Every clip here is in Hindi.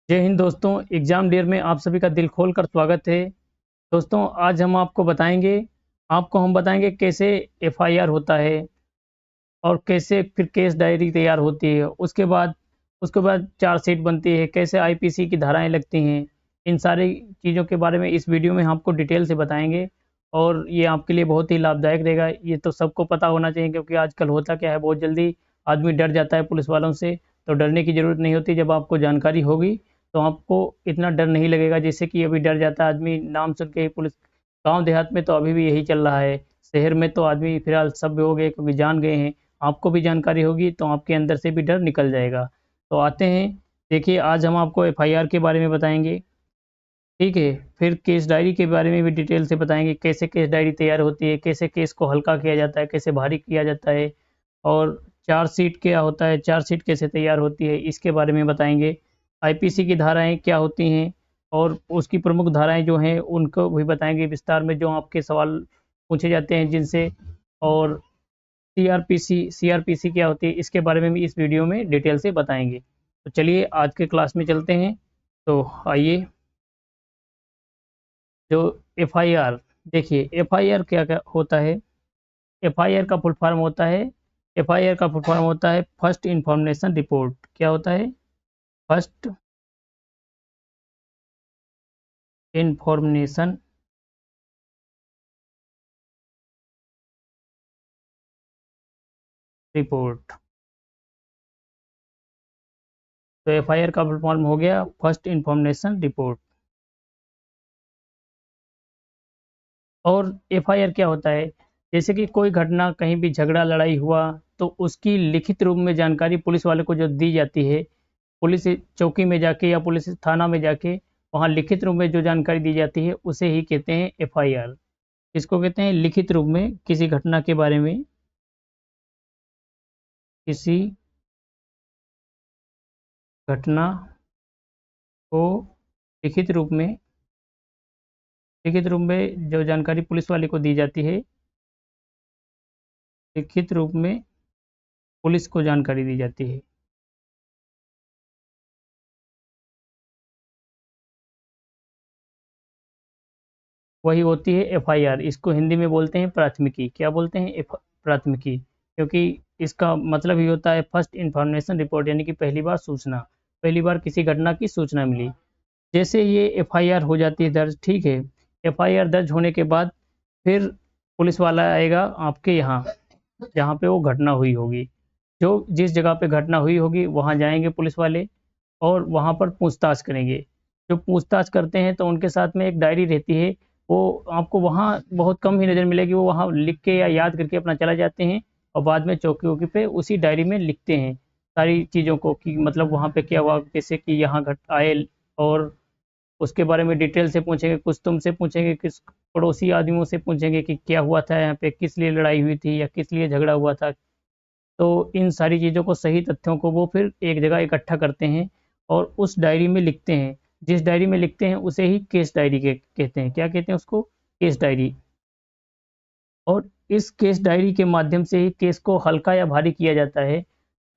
जय हिंद दोस्तों। एग्जाम डेयर में आप सभी का दिल खोल कर स्वागत है। दोस्तों आज आपको हम बताएंगे कैसे एफआईआर होता है और कैसे फिर केस डायरी तैयार होती है। उसके बाद चार्जशीट बनती है, कैसे आईपीसी की धाराएं लगती हैं। इन सारी चीज़ों के बारे में इस वीडियो में हम आपको डिटेल से बताएंगे और ये आपके लिए बहुत ही लाभदायक रहेगा। ये तो सबको पता होना चाहिए, क्योंकि आजकल होता क्या है, बहुत जल्दी आदमी डर जाता है पुलिस वालों से। तो डरने की ज़रूरत नहीं होती। जब आपको जानकारी होगी तो आपको इतना डर नहीं लगेगा, जैसे कि अभी डर जाता है आदमी नाम सुन के ही पुलिस। गांव देहात में तो अभी भी यही चल रहा है। शहर में तो आदमी फिलहाल सब हो गए, क्योंकि जान गए हैं। आपको भी जानकारी होगी तो आपके अंदर से भी डर निकल जाएगा। तो आते हैं, देखिए आज हम आपको एफआईआर के बारे में बताएंगे। ठीक है। फिर केस डायरी के बारे में भी डिटेल से बताएंगे, कैसे केस डायरी तैयार होती है, कैसे केस को हल्का किया जाता है, कैसे भारी किया जाता है। और चार्जशीट क्या होता है, चार्जशीट कैसे तैयार होती है, इसके बारे में बताएंगे। आईपीसी की धाराएं क्या होती हैं और उसकी प्रमुख धाराएं जो हैं उनको भी बताएंगे विस्तार में, जो आपके सवाल पूछे जाते हैं जिनसे। और सीआरपीसी क्या होती है, इसके बारे में भी इस वीडियो में डिटेल से बताएंगे। तो चलिए आज के क्लास में चलते हैं। तो आइए, जो एफआईआर, देखिए एफआईआर क्या क्या होता है। एफआईआर का फुल फॉर्म होता है एफआईआर का फुल फॉर्म होता है फर्स्ट इंफॉर्मेशन रिपोर्ट। क्या होता है? First information report. तो एफआईआर का फुल फॉर्म हो गया फर्स्ट इंफॉर्मेशन रिपोर्ट। और एफआईआर क्या होता है, जैसे कि कोई घटना, कहीं भी झगड़ा लड़ाई हुआ, तो उसकी लिखित रूप में जानकारी पुलिस वाले को जो दी जाती है, पुलिस चौकी में जाके या पुलिस थाना में जाके वहाँ लिखित रूप में जो जानकारी दी जाती है उसे ही कहते हैं एफआईआर। इसको कहते हैं लिखित रूप में किसी घटना के बारे में, किसी घटना को लिखित रूप में जो जानकारी पुलिस वाले को दी जाती है, लिखित रूप में पुलिस को जानकारी दी जाती है। वही होती है एफआईआर। इसको हिंदी में बोलते हैं प्राथमिकी। क्या बोलते हैं? प्राथमिकी। क्योंकि इसका मतलब ही होता है फर्स्ट इंफॉर्मेशन रिपोर्ट, यानी कि पहली बार सूचना, पहली बार किसी घटना की सूचना मिली। जैसे ये एफआईआर हो जाती है दर्ज, ठीक है। एफआईआर दर्ज होने के बाद फिर पुलिस वाला आएगा आपके यहाँ, जहाँ पे वो घटना हुई होगी। जो जिस जगह पे घटना हुई होगी वहाँ जाएंगे पुलिस वाले और वहाँ पर पूछताछ करेंगे। जो पूछताछ करते हैं तो उनके साथ में एक डायरी रहती है। वो आपको वहाँ बहुत कम ही नज़र मिलेगी। वो वहाँ लिख के या याद करके अपना चला जाते हैं और बाद में चौकी वौकी पे उसी डायरी में लिखते हैं सारी चीज़ों को, कि मतलब वहाँ पे क्या हुआ, जैसे कि यहाँ घट आए। और उसके बारे में डिटेल से पूछेंगे, कुछ तुमसे पूछेंगे, किस पड़ोसी आदमियों से पूछेंगे कि क्या हुआ था यहाँ पे, किस लिए लड़ाई हुई थी या किस लिए झगड़ा हुआ था। तो इन सारी चीज़ों को, सही तथ्यों को वो फिर एक जगह इकट्ठा करते हैं और उस डायरी में लिखते हैं। जिस डायरी में लिखते हैं उसे ही केस डायरी के कहते हैं। क्या कहते हैं उसको? Case diary. और इस केस डायरी के माध्यम से ही केस को हल्का या भारी किया जाता है।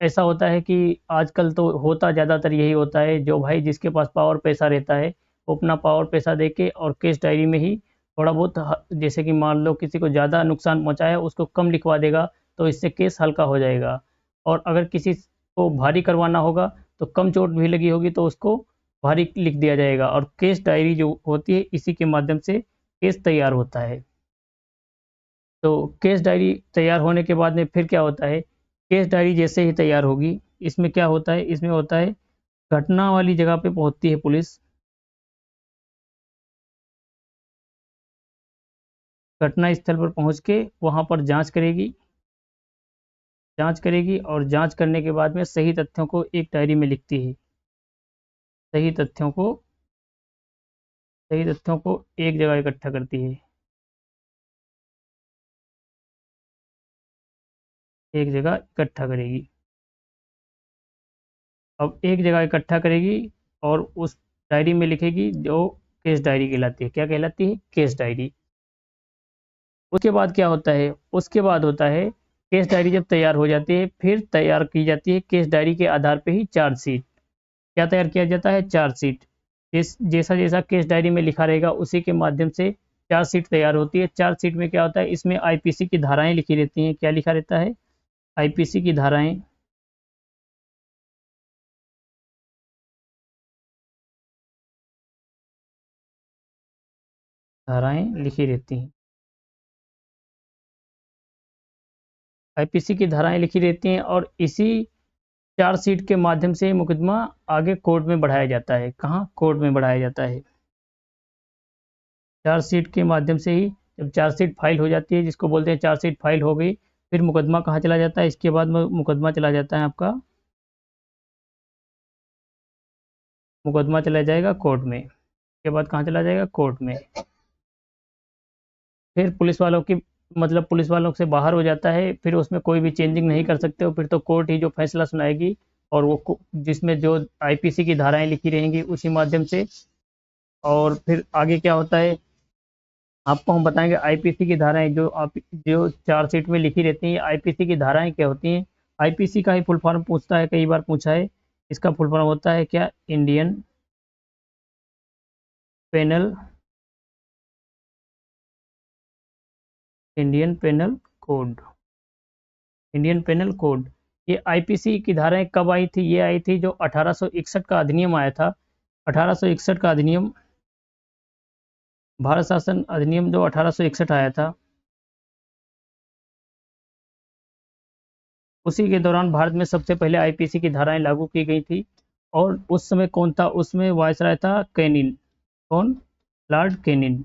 ऐसा होता है कि आजकल तो होता ज़्यादातर यही होता है, जो भाई जिसके पास पावर पैसा रहता है वो अपना पावर पैसा दे के और केस डायरी में ही थोड़ा बहुत जैसे कि मान लो किसी को ज़्यादा नुकसान पहुंचाया उसको कम लिखवा देगा, तो इससे केस हल्का हो जाएगा। और अगर किसी को भारी करवाना होगा तो कम चोट भी लगी होगी तो उसको भारी लिख दिया जाएगा। और केस डायरी जो होती है इसी के माध्यम से केस तैयार होता है। तो केस डायरी तैयार होने के बाद में फिर क्या होता है, केस डायरी जैसे ही तैयार होगी, इसमें क्या होता है, इसमें होता है घटना वाली जगह पे पहुंचती है पुलिस। घटना स्थल पर पहुंच के वहां पर जांच करेगी और जांच करने के बाद में सही तथ्यों को एक डायरी में लिखती है। सही तथ्यों को सही तथ्यों को एक जगह इकट्ठा करती है, एक जगह इकट्ठा करेगी। अब एक जगह इकट्ठा करेगी और उस डायरी में लिखेगी, जो केस डायरी कहलाती है। क्या कहलाती है? Case diary. उसके बाद क्या होता है, उसके बाद होता है केस डायरी जब तैयार हो जाती है फिर तैयार की जाती है केस डायरी के आधार पे ही चार्जशीट। क्या तैयार किया जाता है? चार्जशीट। जैसा जैसा केस डायरी में लिखा रहेगा उसी के माध्यम से चार्जशीट तैयार होती है। चार्जशीट में क्या होता है? इसमें आईपीसी की धाराएं लिखी रहती हैं। क्या लिखा रहता है? आईपीसी की धाराएं धाराएं लिखी रहती हैं। आईपीसी की धाराएं लिखी रहती हैं और इसी चार्जशीट के माध्यम से मुकदमा आगे कोर्ट में बढ़ाया जाता है। कहाँ? कोर्ट में बढ़ाया जाता है। चार्जशीट के माध्यम से ही जब चार्जशीट फाइल हो जाती है, जिसको बोलते हैं चार्जशीट फाइल हो गई, फिर मुकदमा कहाँ चला जाता है? इसके बाद मुकदमा चला जाता है आपका, मुकदमा चला जाएगा कोर्ट में। इसके बाद कहाँ चला जाएगा? कोर्ट में। फिर पुलिस वालों की मतलब पुलिस वालों से बाहर हो जाता है, फिर उसमें कोई भी चेंजिंग नहीं कर सकते हो, फिर तो कोर्ट ही जो फैसला सुनाएगी, और वो जिसमें जो आईपीसी की धाराएं लिखी रहेंगी उसी माध्यम से। और फिर आगे क्या होता है आपको हम बताएंगे। आईपीसी की धाराएं जो चार्जशीट में लिखी रहती हैं, आईपीसी की धाराएं क्या होती हैं? आईपीसी का ही फुल फॉर्म पूछता है, कई बार पूछा है। इसका फुल फॉर्म होता है क्या? Indian penal Indian penal code. Indian penal code. ये आईपीसी की धाराएं कब आई थी? ये आई थी जो 1861 का अधिनियम आया था। 1861 का अधिनियम, भारत शासन अधिनियम जो 1861 आया था, उसी के दौरान भारत में सबसे पहले आईपीसी की धाराएं लागू की गई थी। और उस समय कौन था? उसमें वायसराय था कैनिन। कौन? Lord Canning.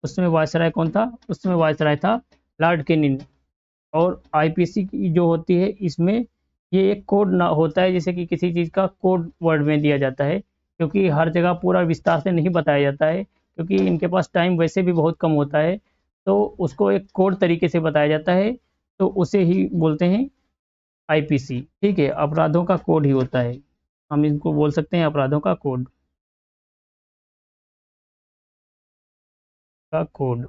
उस समय वायसराय कौन था? उस समय वायसराय था लॉर्ड कैनिन। और आईपीसी की जो होती है, इसमें ये एक कोड ना होता है, जैसे कि किसी चीज़ का कोड वर्ड में दिया जाता है, क्योंकि हर जगह पूरा विस्तार से नहीं बताया जाता है, क्योंकि इनके पास टाइम वैसे भी बहुत कम होता है। तो उसको एक कोड तरीके से बताया जाता है, तो उसे ही बोलते हैं आईपीसी। ठीक है, अपराधों का कोड ही होता है, हम इनको बोल सकते हैं अपराधों का कोड। का कोड।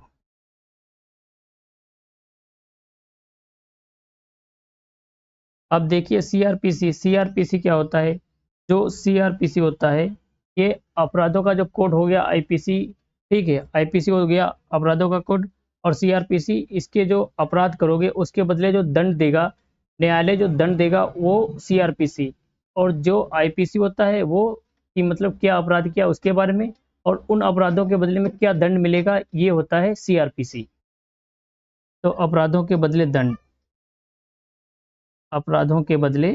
अब देखिए सीआरपीसी। सीआरपीसी क्या होता है? जो सीआरपीसी होता है, ये अपराधों का जो कोड हो गया आईपीसी। ठीक है, आईपीसी हो गया अपराधों का कोड, और सीआरपीसी इसके जो अपराध करोगे उसके बदले जो दंड देगा, न्यायालय जो दंड देगा वो सीआरपीसी। और जो आईपीसी होता है वो कि मतलब क्या अपराध किया उसके बारे में, और उन अपराधों के बदले में क्या दंड मिलेगा, ये होता है सीआरपीसी। तो अपराधों के बदले दंड, अपराधों के बदले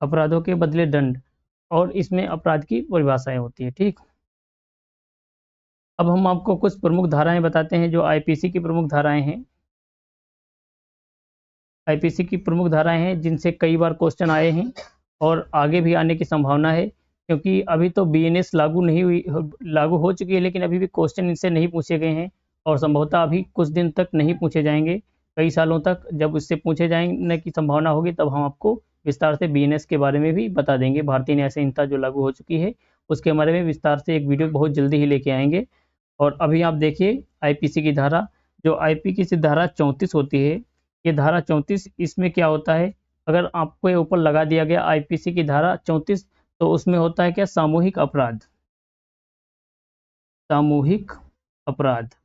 अपराधों के बदले दंड, और इसमें अपराध की परिभाषाएं होती है। ठीक। अब हम आपको कुछ प्रमुख धाराएं बताते हैं जो आईपीसी की प्रमुख धाराएं हैं। आईपीसी की प्रमुख धाराएं हैं जिनसे कई बार क्वेश्चन आए हैं और आगे भी आने की संभावना है, क्योंकि अभी तो बीएनएस लागू हो चुकी है, लेकिन अभी भी क्वेश्चन इनसे नहीं पूछे गए हैं, और संभवतः अभी कुछ दिन तक नहीं पूछे जाएंगे, कई सालों तक जब इससे पूछे जाने की संभावना होगी तब हम आपको विस्तार से बीएनएस के बारे में भी बता देंगे। भारतीय न्याय संहिता जो लागू हो चुकी है उसके बारे में विस्तार से एक वीडियो बहुत जल्दी ही लेके आएंगे। और अभी आप देखिए आईपीसी की धारा, जो आईपीसी की धारा 34 होती है, ये धारा 34, इसमें क्या होता है? अगर आपको ये ऊपर लगा दिया गया आईपीसी की धारा 34, तो उसमें होता है क्या? सामूहिक अपराध। सामूहिक अपराध।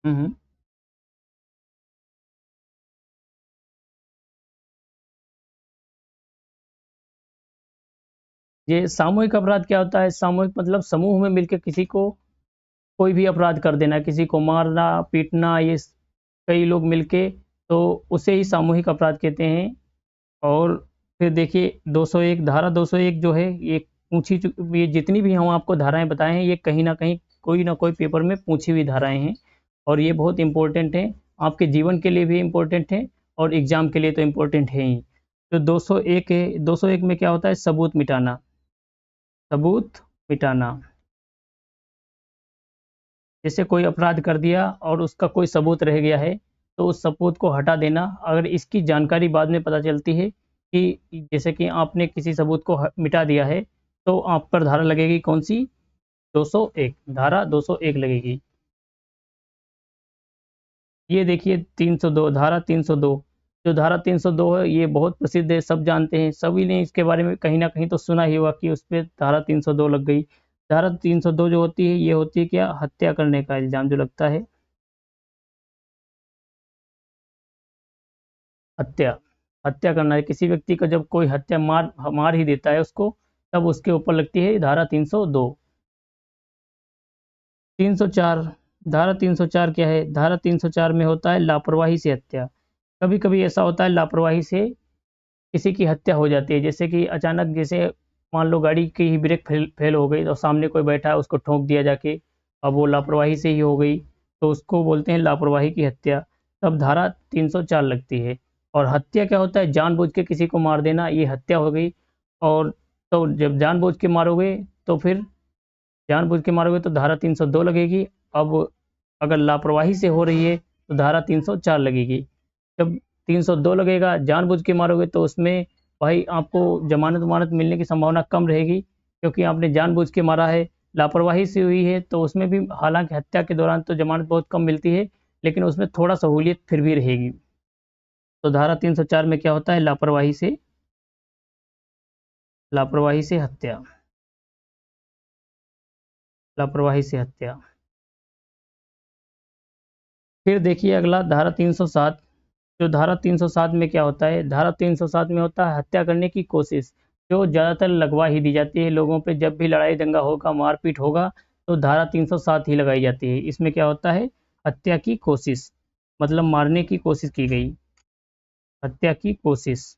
हम्म। ये सामूहिक अपराध क्या होता है? सामूहिक मतलब समूह में मिलकर किसी को कोई भी अपराध कर देना, किसी को मारना पीटना, ये कई लोग मिलके, तो उसे ही सामूहिक अपराध कहते हैं। और फिर देखिए 201, धारा 201 जो है ये ये जितनी भी हम आपको धाराएं बताए हैं ये कहीं ना कहीं कोई ना कोई पेपर में पूछी हुई धाराएं हैं, और ये बहुत इंपॉर्टेंट है, आपके जीवन के लिए भी इम्पोर्टेंट है और एग्जाम के लिए तो इम्पोर्टेंट है ही। तो 201 है, 201 में क्या होता है? सबूत मिटाना। सबूत मिटाना। जैसे कोई अपराध कर दिया और उसका कोई सबूत रह गया है, तो उस सबूत को हटा देना। अगर इसकी जानकारी बाद में पता चलती है कि जैसे कि आपने किसी सबूत को मिटा दिया है, तो आप पर धारा लगेगी कौन सी? 201, धारा 201 लगेगी। ये देखिए 302, धारा 302। जो धारा 302 है ये बहुत प्रसिद्ध है, सब जानते हैं, सभी ने इसके बारे में कहीं ना कहीं तो सुना ही होगा कि उस पर धारा 302 लग गई। धारा 302 जो होती है ये होती है क्या? हत्या करने का इल्जाम जो लगता है, हत्या, हत्या करना है किसी व्यक्ति का, जब कोई हत्या मार मार ही देता है उसको, तब उसके ऊपर लगती है धारा 302। 304, धारा 304 क्या है? धारा 304 में होता है लापरवाही से हत्या। कभी कभी ऐसा होता है लापरवाही से किसी की हत्या हो जाती है, जैसे कि अचानक, जैसे मान लो गाड़ी की ही ब्रेक फेल हो गई और सामने कोई बैठा है उसको ठोक दिया जाके, अब वो लापरवाही से ही हो गई, तो उसको बोलते हैं लापरवाही की हत्या, तब धारा 304 लगती है। और हत्या क्या होता है? जानबूझ के किसी को मार देना, ये हत्या हो गई। और तो जब जानबूझ के मारोगे तो फिर, जानबूझ के मारोगे तो धारा 302 लगेगी। अब अगर लापरवाही से हो रही है तो धारा 304 लगेगी। जब 302 लगेगा, जानबूझ के मारोगे तो उसमें भाई आपको जमानत वमानत मिलने की संभावना कम रहेगी, क्योंकि आपने जानबूझ के मारा है, लापरवाही से हुई है तो उसमें भी, हालांकि हत्या के दौरान तो जमानत बहुत कम मिलती है, लेकिन उसमें थोड़ा सहूलियत फिर भी रहेगी। तो धारा 304 में क्या होता है? लापरवाही से, लापरवाही से हत्या, लापरवाही से हत्या। फिर देखिए अगला धारा 307। जो धारा 307 में क्या होता है? धारा 307 में होता है हत्या करने की कोशिश, जो ज़्यादातर लगवा ही दी जाती है लोगों पे, जब भी लड़ाई दंगा होगा, मारपीट होगा, तो धारा 307 ही लगाई जाती है। इसमें क्या होता है? हत्या की कोशिश, मतलब मारने की कोशिश की गई, हत्या की कोशिश,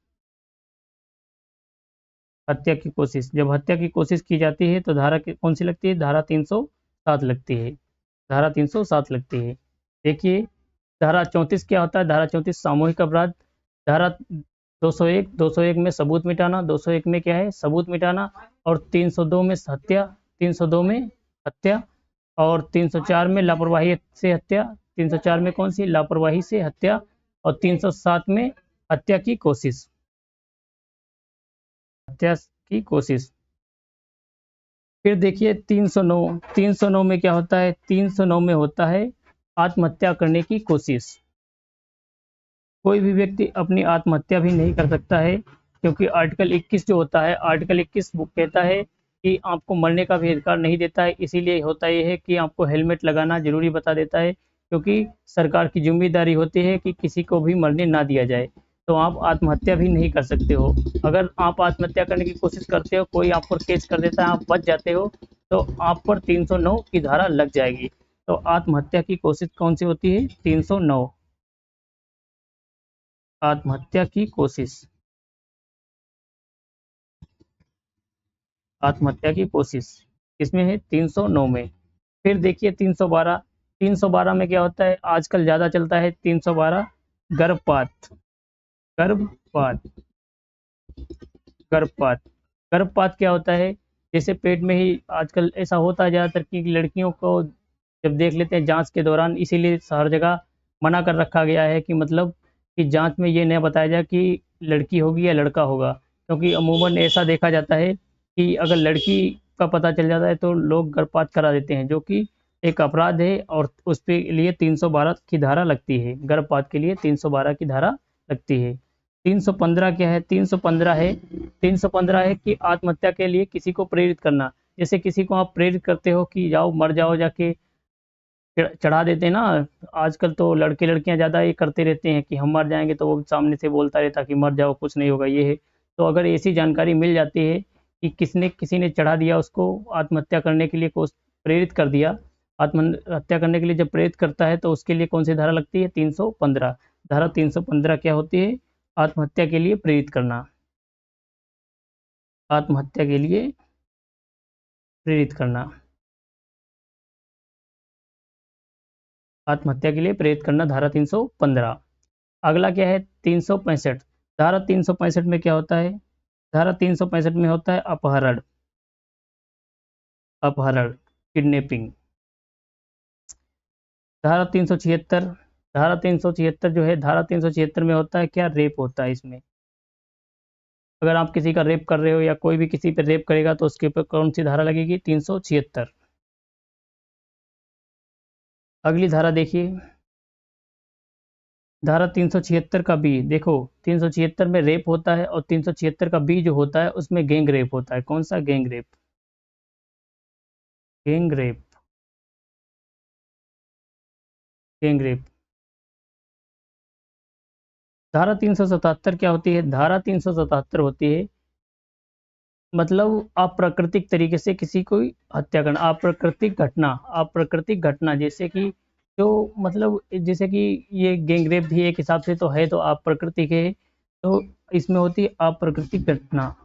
हत्या की कोशिश। जब हत्या की कोशिश की जाती है तो धारा कौन सी लगती है? धारा 307 लगती है, धारा 307 लगती है। देखिए धारा 34 क्या होता है? धारा 34 सामूहिक अपराध। धारा 201, 201 में सबूत मिटाना, 201 में क्या है? सबूत मिटाना। और 302 में हत्या, 302 में हत्या। और 304 में लापरवाही से हत्या, 304 में कौन सी? लापरवाही से हत्या। और 307 में हत्या की कोशिश, हत्या की कोशिश। फिर देखिए 309, 309 में क्या होता है? 309 में होता है आत्महत्या करने की कोशिश। कोई भी व्यक्ति अपनी आत्महत्या भी नहीं कर सकता है, क्योंकि आर्टिकल 21 जो होता है, आर्टिकल 21 वो कहता है कि आपको मरने का भी अधिकार नहीं देता है। इसीलिए होता यह है कि आपको हेलमेट लगाना जरूरी बता देता है, क्योंकि सरकार की जिम्मेदारी होती है कि किसी को भी मरने ना दिया जाए। तो आप आत्महत्या भी नहीं कर सकते हो। अगर आप आत्महत्या करने की कोशिश करते हो, कोई आप पर केस कर देता है, आप बच जाते हो, तो आप पर 309 की धारा लग जाएगी। तो आत्महत्या की कोशिश कौन सी होती है? 309, आत्महत्या की कोशिश, आत्महत्या की कोशिश किसमें है? 309 में। फिर देखिए 312, 312 में क्या होता है? आजकल ज़्यादा चलता है 312, गर्भपात, गर्भपात, गर्भपात। गर्भपात क्या होता है? जैसे पेट में ही, आजकल ऐसा होता है ज़्यादातर कि लड़कियों को जब देख लेते हैं जांच के दौरान, इसीलिए हर जगह मना कर रखा गया है कि मतलब कि जांच में ये नहीं बताया जाए कि लड़की होगी या लड़का होगा, क्योंकि अमूमन ऐसा देखा जाता है कि अगर लड़की का पता चल जाता है तो लोग गर्भपात करा देते हैं, जो कि एक अपराध है, और उस पे लिए 312 की धारा लगती है, गर्भपात के लिए 312 की धारा लगती है। 315 क्या है? 315 है, 315 है कि आत्महत्या के लिए किसी को प्रेरित करना। जैसे किसी को आप प्रेरित करते हो कि जाओ मर जाओ जाके, चढ़ा देते हैं ना। आजकल तो लड़के लड़कियां ज़्यादा ये करते रहते हैं कि हम मर जाएंगे, तो वो सामने से बोलता रहता कि मर जाओ कुछ नहीं होगा, ये है। तो अगर ऐसी जानकारी मिल जाती है कि किसी ने चढ़ा दिया उसको, आत्महत्या करने के लिए को प्रेरित कर दिया, आत्महत्या करने के लिए जब प्रेरित करता है तो उसके लिए कौन सी धारा लगती है? 315। धारा 315 क्या होती है? आत्महत्या के लिए प्रेरित करना, आत्महत्या के लिए प्रेरित करना, आत्महत्या के लिए प्रेरित करना, धारा 315। अगला क्या है? 365। धारा 365 में क्या होता है? धारा 365 में होता है अपहरण, अपहरण, किडनैपिंग। धारा 376, धारा 376 जो है, धारा 376 में होता है क्या? रेप होता है इसमें, अगर आप किसी का रेप कर रहे हो या कोई भी किसी पे रेप करेगा तो उसके ऊपर कौन सी धारा लगेगी? 376। अगली धारा देखिए, धारा 376 का बी। देखो, 376 में रेप होता है और 376 का बी जो होता है उसमें गैंग रेप होता है। कौन सा? Gang rape. Gang rape. Gang rape. धारा 377 क्या होती है? धारा 377 होती है मतलब अप्राकृतिक तरीके से किसी को हत्या करना। अप्राकृतिक घटना जैसे कि जो मतलब जैसे कि ये गैंगरेप भी एक हिसाब से तो है, तो अप्राकृतिक है, तो इसमें होती है अप्राकृतिक घटना।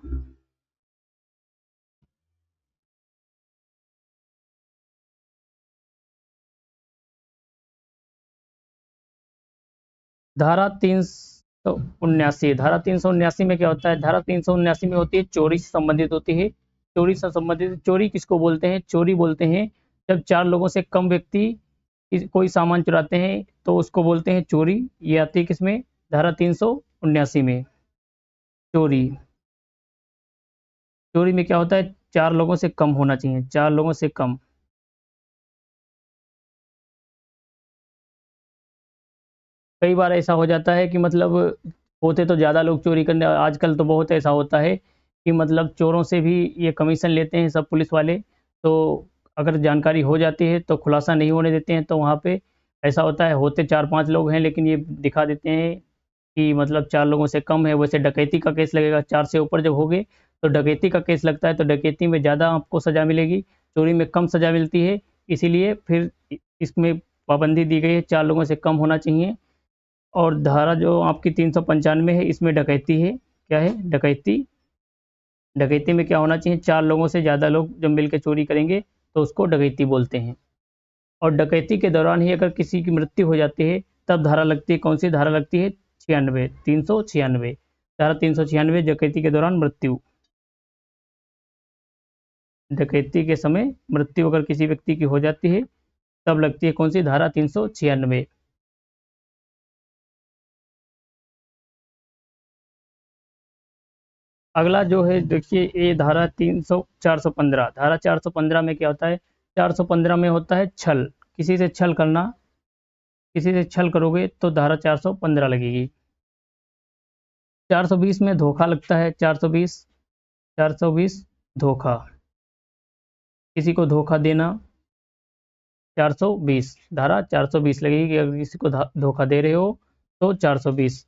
धारा 379। धारा 379 में क्या होता है? धारा 379 में होती है चोरी से संबंधित होती है। चोरी से संबंधित, चोरी किसको बोलते हैं? चोरी बोलते हैं जब चार लोगों से कम व्यक्ति कोई सामान चुराते हैं तो उसको बोलते हैं चोरी। ये आती है किसमें? धारा 379 में। चोरी। चोरी में क्या होता है? चार लोगों से कम होना चाहिए, चार लोगों से कम। कई बार ऐसा हो जाता है कि मतलब होते तो ज़्यादा लोग चोरी करने, आजकल तो बहुत ऐसा होता है कि मतलब चोरों से भी ये कमीशन लेते हैं सब पुलिस वाले। तो अगर जानकारी हो जाती है तो खुलासा नहीं होने देते हैं, तो वहाँ पे ऐसा होता है, होते चार पांच लोग हैं लेकिन ये दिखा देते हैं कि मतलब चार लोगों से कम है। वैसे डकैती का केस लगेगा, चार से ऊपर जब हो गए तो डकैती का केस लगता है, तो डकैती में ज़्यादा आपको सज़ा मिलेगी, चोरी में कम सज़ा मिलती है। इसीलिए फिर इसमें पाबंदी दी गई है, चार लोगों से कम होना चाहिए। और धारा जो आपकी 395 है इसमें डकैती है। क्या है? डकैती। डकैती में क्या होना चाहिए? चार लोगों से ज़्यादा लोग जब मिलकर चोरी करेंगे तो उसको डकैती बोलते हैं। और डकैती के दौरान ही अगर किसी की मृत्यु हो जाती है तब धारा लगती है। कौन सी धारा लगती है? 96, 396। धारा 396, डकैती के दौरान मृत्यु। डकैती के समय मृत्यु अगर किसी व्यक्ति की हो जाती है तब लगती है कौन सी? धारा 396। अगला जो है देखिए, ये धारा 415। धारा 415 में क्या होता है? 415 में होता है छल। किसी से छल करना, किसी से छल करोगे तो धारा 415 लगेगी। 420 में धोखा लगता है। 420, 420 धोखा, किसी को धोखा देना। 420, धारा 420 लगेगी कि अगर किसी को धोखा दे रहे हो तो 420।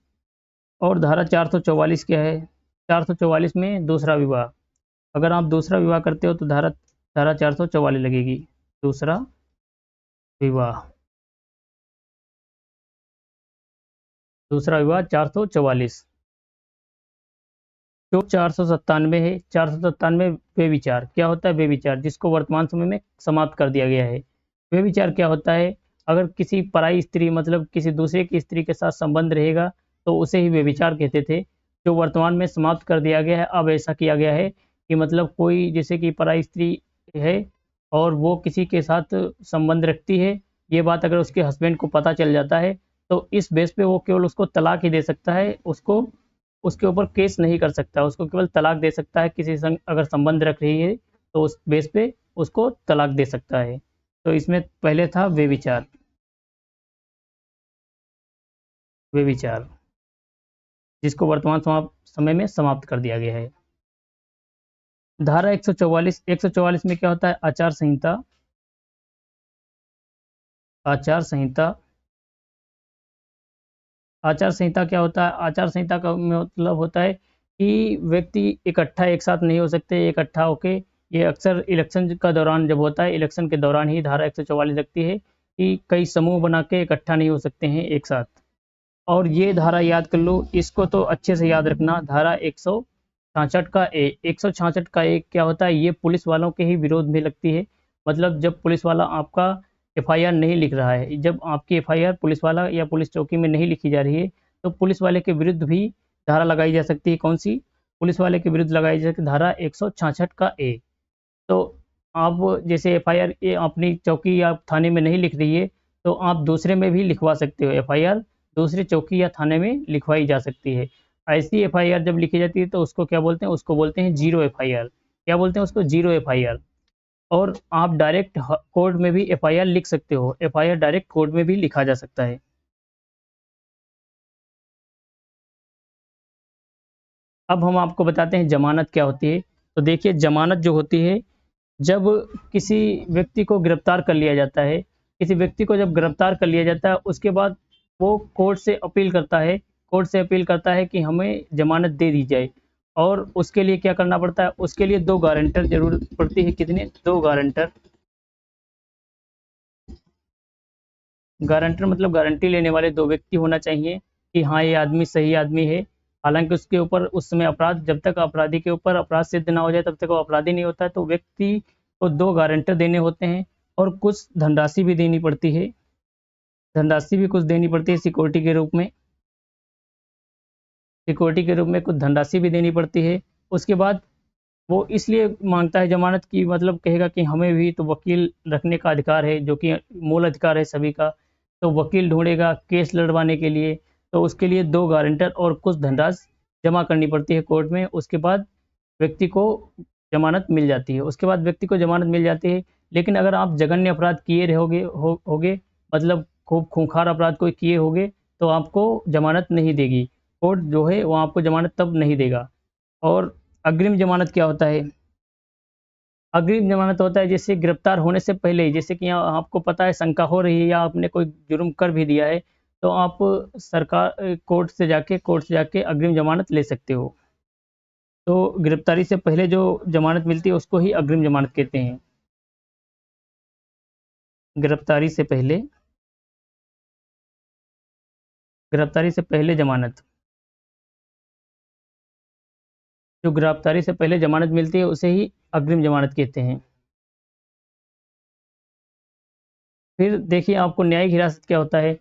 और धारा 444 क्या है? 444 में दूसरा विवाह, अगर आप दूसरा विवाह करते हो तो धारा धारा 444 लगेगी। दूसरा विवाह, दूसरा विवाह 444। जो 497 है, 497 व्यभिचार। क्या होता है व्यभिचार? जिसको वर्तमान समय में समाप्त कर दिया गया है। व्यभिचार क्या होता है? अगर किसी पराई स्त्री मतलब किसी दूसरे की स्त्री के साथ संबंध रहेगा तो उसे ही व्यभिचार कहते थे, जो वर्तमान में समाप्त कर दिया गया है। अब ऐसा किया गया है कि मतलब कोई जैसे कि पराई स्त्री है और वो किसी के साथ संबंध रखती है, ये बात अगर उसके हस्बैंड को पता चल जाता है तो इस बेस पे वो केवल उसको तलाक ही दे सकता है, उसको उसके ऊपर केस नहीं कर सकता, उसको केवल तलाक दे सकता है। किसी संग अगर संबंध रख रही है तो उस बेस पे उसको तलाक दे सकता है। तो इसमें पहले था व्यभिचार। व्यभिचार जिसको वर्तमान समय में समाप्त कर दिया गया है। धारा 144, 144 में क्या होता है? आचार संहिता। आचार संहिता। आचार संहिता क्या होता है? आचार संहिता का मतलब होता है कि व्यक्ति इकट्ठा एक साथ नहीं हो सकते, इकट्ठा होके। ये अक्सर इलेक्शन का दौरान जब होता है, इलेक्शन के दौरान ही धारा 144 लगती है कि कई समूह बना के इकट्ठा नहीं हो सकते हैं एक साथ। और ये धारा याद कर लो, इसको तो अच्छे से याद रखना। धारा 166 का ए, 166 का एक क्या होता है? ये पुलिस वालों के ही विरोध में लगती है। मतलब जब पुलिस वाला आपका एफआईआर नहीं लिख रहा है, जब आपकी एफआईआर पुलिस वाला या पुलिस चौकी में नहीं लिखी जा रही है, तो पुलिस वाले के विरुद्ध भी धारा लगाई जा सकती है। कौन सी? पुलिस वाले के विरुद्ध लगाई जा सकती है धारा 166 का ए। तो आप जैसे एफआईआर ये अपनी चौकी या थाने में नहीं लिख रही है तो आप दूसरे में भी लिखवा सकते हो एफआईआर, दूसरे चौकी या थाने में लिखवाई जा सकती है। ऐसी एफआईआर जब लिखी जाती है तो उसको क्या बोलते हैं, उसको बोलते हैं जीरो एफआईआर। क्या बोलते हैं उसको, जीरो एफआईआर। और आप डायरेक्ट कोर्ट में भी एफआईआर लिख सकते हो, एफआईआर डायरेक्ट कोर्ट में भी लिखा जा सकता है। अब हम आपको बताते हैं जमानत क्या होती है। तो देखिए जमानत जो होती है, जब किसी व्यक्ति को गिरफ्तार कर लिया जाता है, किसी व्यक्ति को जब गिरफ्तार कर लिया जाता है उसके बाद वो कोर्ट से अपील करता है, कोर्ट से अपील करता है कि हमें जमानत दे दी जाए। और उसके लिए क्या करना पड़ता है, उसके लिए दो गारंटर जरूरत पड़ती है। कितने, दो गारंटर। गारंटर मतलब गारंटी लेने वाले दो व्यक्ति होना चाहिए कि हाँ ये आदमी सही आदमी है। हालांकि उसके ऊपर उस समय अपराध, जब तक अपराधी के ऊपर अपराध सिद्ध ना हो जाए तब तक वो अपराधी नहीं होता है। तो व्यक्ति को दो गारंटर देने होते हैं और कुछ धनराशि भी देनी पड़ती है, धनराशि भी कुछ देनी पड़ती है सिक्योरिटी के रूप में, सिक्योरिटी के रूप में कुछ धनराशि भी देनी पड़ती है। उसके बाद वो इसलिए मांगता है जमानत की, मतलब कहेगा कि हमें भी तो वकील रखने का अधिकार है, जो कि मूल अधिकार है सभी का। तो वकील ढूंढेगा केस लड़वाने के लिए, तो उसके लिए दो गारंटर और कुछ धनराशि जमा करनी पड़ती है कोर्ट में। उसके बाद व्यक्ति को जमानत मिल जाती है, उसके बाद व्यक्ति को जमानत मिल जाती है। लेकिन अगर आप जघन्य अपराध किए रहोगे होगे, मतलब खूब खूंखार अपराध कोई किए होगे, तो आपको जमानत नहीं देगी कोर्ट, जो है वो आपको जमानत तब नहीं देगा। और अग्रिम जमानत क्या होता है, अग्रिम जमानत होता है जैसे गिरफ्तार होने से पहले ही, जैसे कि यहाँ आपको पता है शंका हो रही है या आपने कोई जुर्म कर भी दिया है, तो आप सरकार कोर्ट से जाके अग्रिम जमानत ले सकते हो। तो गिरफ्तारी से पहले जो जमानत मिलती है उसको ही अग्रिम जमानत कहते हैं। गिरफ्तारी से पहले, गिरफ्तारी से पहले जमानत, जो गिरफ्तारी से पहले जमानत मिलती है उसे ही अग्रिम जमानत कहते हैं। फिर देखिए आपको न्यायिक हिरासत क्या होता है।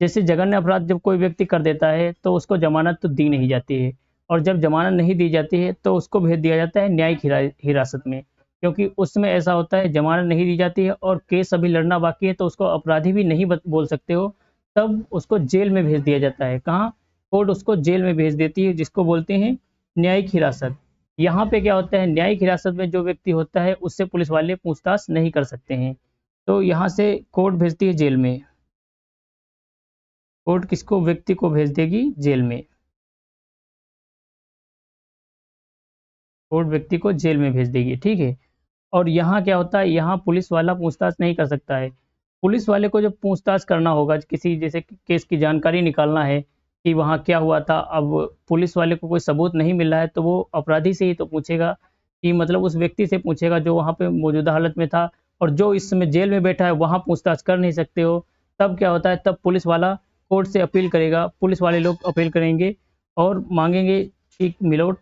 जैसे जघन्य अपराध जब कोई व्यक्ति कर देता है तो उसको जमानत तो दी नहीं जाती है, और जब जमानत नहीं दी जाती है तो उसको भेज दिया जाता है न्यायिक हिरासत में। क्योंकि उसमें ऐसा होता है जमानत नहीं दी जाती है और केस अभी लड़ना बाकी है, तो उसको अपराधी भी नहीं बोल सकते हो, तब उसको जेल में भेज दिया जाता है। कहाँ, कोर्ट उसको जेल में भेज देती है, जिसको बोलते हैं न्यायिक हिरासत। यहाँ पे क्या होता है, न्यायिक हिरासत में जो व्यक्ति होता है उससे पुलिस वाले पूछताछ नहीं कर सकते हैं, तो यहाँ से कोर्ट भेजती है जेल में। कोर्ट किसको, व्यक्ति को भेज देगी जेल में, कोर्ट व्यक्ति को जेल में भेज देगी, ठीक है। और यहाँ क्या होता है, यहाँ पुलिस वाला पूछताछ नहीं कर सकता है। पुलिस वाले को जब पूछताछ करना होगा, किसी जैसे केस की जानकारी निकालना है कि वहाँ क्या हुआ था, अब पुलिस वाले को कोई सबूत नहीं मिल रहा है, तो वो अपराधी से ही तो पूछेगा, कि मतलब उस व्यक्ति से पूछेगा जो वहाँ पे मौजूदा हालत में था, और जो इस समय जेल में बैठा है वहाँ पूछताछ कर नहीं सकते हो। तब क्या होता है, तब पुलिस वाला कोर्ट से अपील करेगा, पुलिस वाले लोग अपील करेंगे और मांगेंगे कि मिलोट,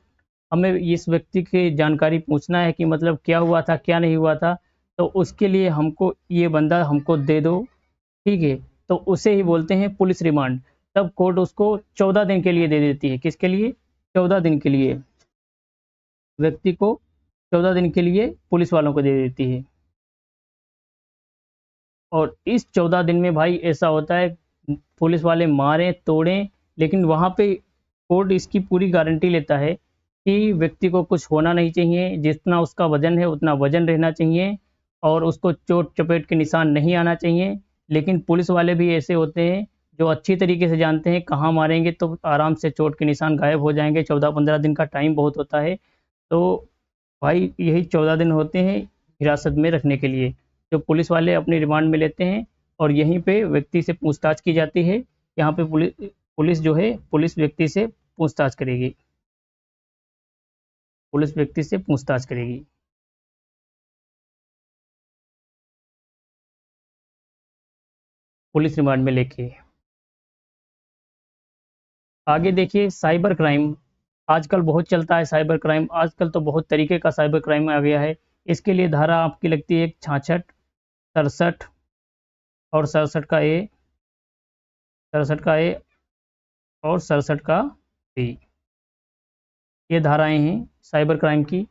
हमें इस व्यक्ति की जानकारी पूछना है कि मतलब क्या हुआ था क्या नहीं हुआ था, तो उसके लिए हमको ये बंदा हमको दे दो, ठीक है। तो उसे ही बोलते हैं पुलिस रिमांड। तब कोर्ट उसको 14 दिन के लिए दे देती है, किसके लिए, 14 दिन के लिए, व्यक्ति को 14 दिन के लिए पुलिस वालों को दे देती है। और इस 14 दिन में भाई ऐसा होता है, पुलिस वाले मारें तोड़ें, लेकिन वहाँ पे कोर्ट इसकी पूरी गारंटी लेता है कि व्यक्ति को कुछ होना नहीं चाहिए, जितना उसका वजन है उतना वजन रहना चाहिए, और उसको चोट चपेट के निशान नहीं आना चाहिए। लेकिन पुलिस वाले भी ऐसे होते हैं जो अच्छी तरीके से जानते हैं कहाँ मारेंगे तो आराम से चोट के निशान गायब हो जाएंगे। 14-15 दिन का टाइम बहुत होता है। तो भाई यही 14 दिन होते हैं हिरासत में रखने के लिए, जो पुलिस वाले अपनी रिमांड में लेते हैं, और यहीं पे व्यक्ति से पूछताछ की जाती है। यहाँ पे पुलिस पुलिस जो है, पुलिस व्यक्ति से पूछताछ करेगी, पुलिस व्यक्ति से पूछताछ करेगी। पुलिस रिमांड में लेके आगे देखिए साइबर क्राइम, आजकल बहुत चलता है साइबर क्राइम, आजकल तो बहुत तरीके का साइबर क्राइम आ गया है। इसके लिए धारा आपकी लगती है 66, 67 और 67 का ए और 67 का बी, ये धाराएं हैं साइबर क्राइम की।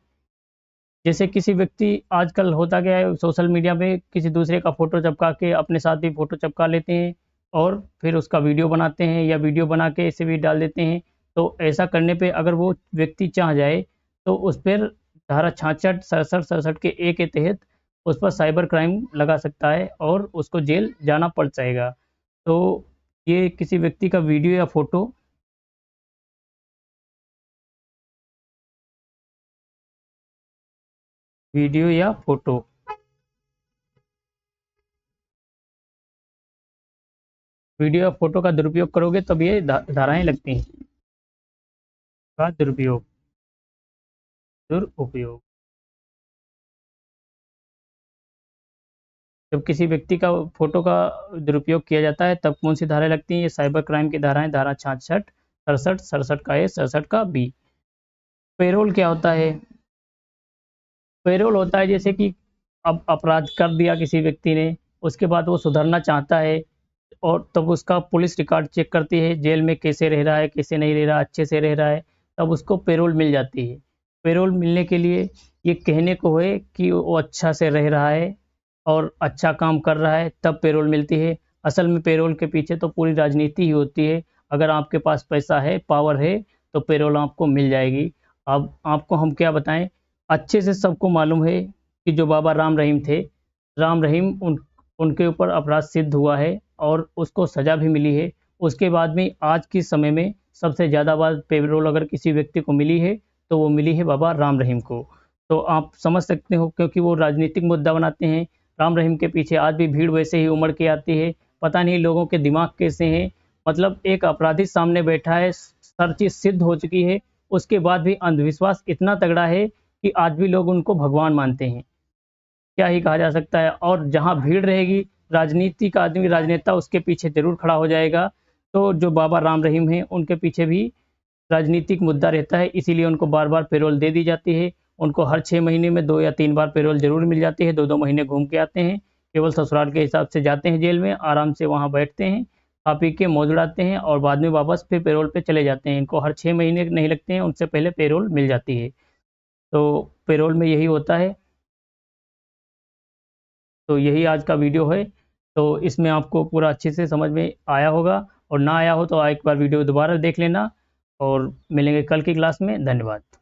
जैसे किसी व्यक्ति, आजकल होता क्या है सोशल मीडिया पे किसी दूसरे का फ़ोटो चिपका के अपने साथ भी फ़ोटो चिपका लेते हैं, और फिर उसका वीडियो बनाते हैं या वीडियो बना के ऐसे भी डाल देते हैं। तो ऐसा करने पे अगर वो व्यक्ति चाह जाए तो उस पर धारा 66, 67, 67 के ए के तहत उस पर साइबर क्राइम लगा सकता है और उसको जेल जाना पड़ जाएगा। तो ये किसी व्यक्ति का वीडियो या फोटो वीडियो या फोटो वीडियो या फोटो का दुरुपयोग करोगे तब ये धाराएं लगती हैं। का दुरुपयोग दुरुपयोग जब किसी व्यक्ति का फोटो का दुरुपयोग किया जाता है तब कौन सी धाराएं लगती हैं? ये साइबर क्राइम की धाराएं, धारा 66, 67, 67 का ए, 67 का बी। पेरोल क्या होता है? पेरोल होता है जैसे कि अब अपराध कर दिया किसी व्यक्ति ने, उसके बाद वो सुधरना चाहता है और तब उसका पुलिस रिकॉर्ड चेक करती है, जेल में कैसे रह रहा है, कैसे नहीं रह रहा, अच्छे से रह रहा है, तब उसको पेरोल मिल जाती है। पेरोल मिलने के लिए ये कहने को है कि वो अच्छा से रह रहा है और अच्छा काम कर रहा है, तब पेरोल मिलती है। असल में पेरोल के पीछे तो पूरी राजनीति ही होती है। अगर आपके पास पैसा है, पावर है, तो पेरोल आपको मिल जाएगी। अब आपको हम क्या बताएं, अच्छे से सबको मालूम है कि जो बाबा राम रहीम थे, राम रहीम उनके ऊपर अपराध सिद्ध हुआ है और उसको सज़ा भी मिली है। उसके बाद में आज के समय में सबसे ज़्यादा बार पेरोल अगर किसी व्यक्ति को मिली है तो वो मिली है बाबा राम रहीम को। तो आप समझ सकते हो, क्योंकि वो राजनीतिक मुद्दा बनाते हैं। राम रहीम के पीछे आज भी भीड़ वैसे ही उमड़ के आती है। पता नहीं लोगों के दिमाग कैसे हैं। मतलब एक अपराधी सामने बैठा है, हर चीज़ सिद्ध हो चुकी है, उसके बाद भी अंधविश्वास इतना तगड़ा है कि आज भी लोग उनको भगवान मानते हैं। क्या ही कहा जा सकता है। और जहाँ भीड़ रहेगी, राजनीति का आदमी, राजनेता उसके पीछे जरूर खड़ा हो जाएगा। तो जो बाबा राम रहीम हैं उनके पीछे भी राजनीतिक मुद्दा रहता है, इसीलिए उनको बार बार पेरोल दे दी जाती है। उनको हर 6 महीने में 2 या 3 बार पेरोल जरूर मिल जाती है। 2-2 महीने घूम के आते हैं, केवल ससुराल के हिसाब से जाते हैं जेल में, आराम से वहाँ बैठते हैं, खा पी के मौज उड़ाते हैं और बाद में वापस फिर पेरोल पे चले जाते हैं। इनको हर 6 महीने नहीं लगते हैं, उनसे पहले पेरोल मिल जाती है। तो पेरोल में यही होता है। तो यही आज का वीडियो है। तो इसमें आपको पूरा अच्छे से समझ में आया होगा, और ना आया हो तो एक बार वीडियो दोबारा देख लेना। और मिलेंगे कल की क्लास में। धन्यवाद।